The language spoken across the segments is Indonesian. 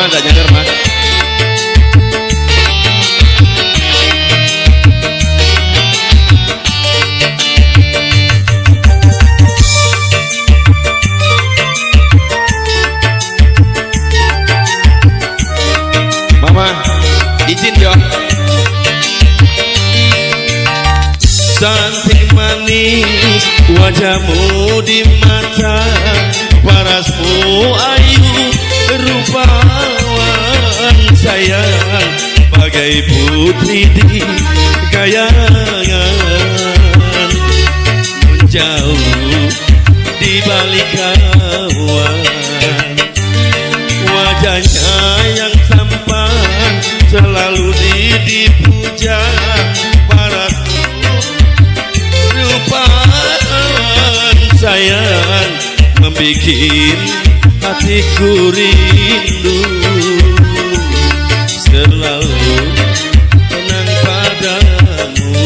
mah enggak nyadar mah. Mama, izin yo. Cantik manis wajahmu di mata, parasmu ayu rupawan sayang, bagai putri di kayangan, menjauh di balik awan. Wajahnya yang tampan selalu dipuja, parasmu rupawan sayang, membikin hatiku rindu, selalu tenang padamu.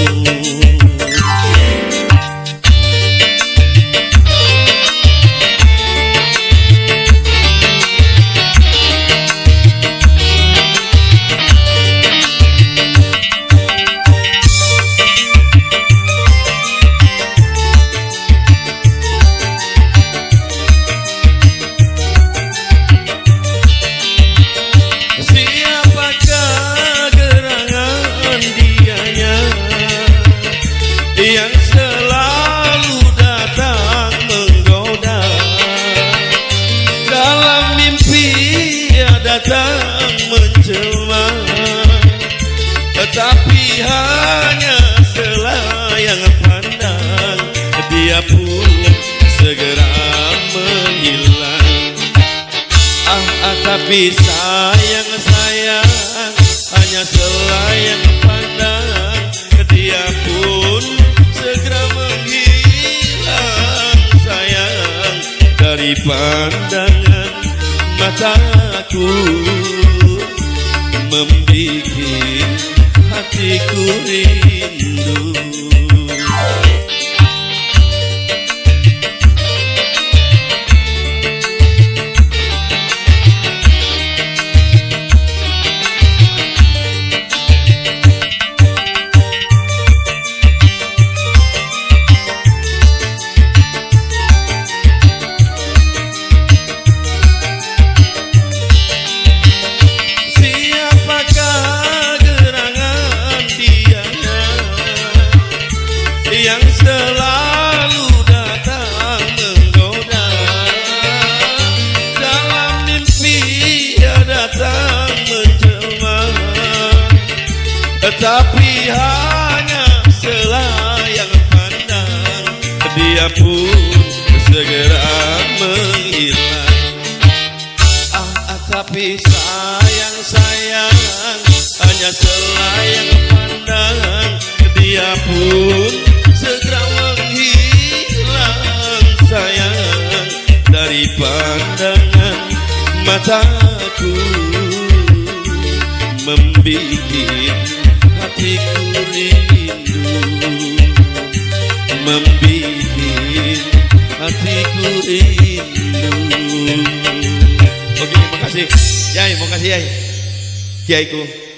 Yang selalu datang menggoda, dalam mimpi dia datang menjelma, tetapi hanya selayang pandang, dia pun segera menghilang. Tapi sayang hanya selayang pandang, dia pun segera menghilang sayang dari pandangan mataku, membikin hatiku rindu. Yang selalu datang menggoda, dalam mimpi dia datang menjelma, tetapi hanya selayang pandang, dia pun segera menghilang. Tapi sayang hanya selayang pandang, dia pun segera menghilang sayang dari pandangan mataku, membikin hatiku rindu, membikin hatiku rindu. Oke, makasih Yai, makasih Yai Kiaiku.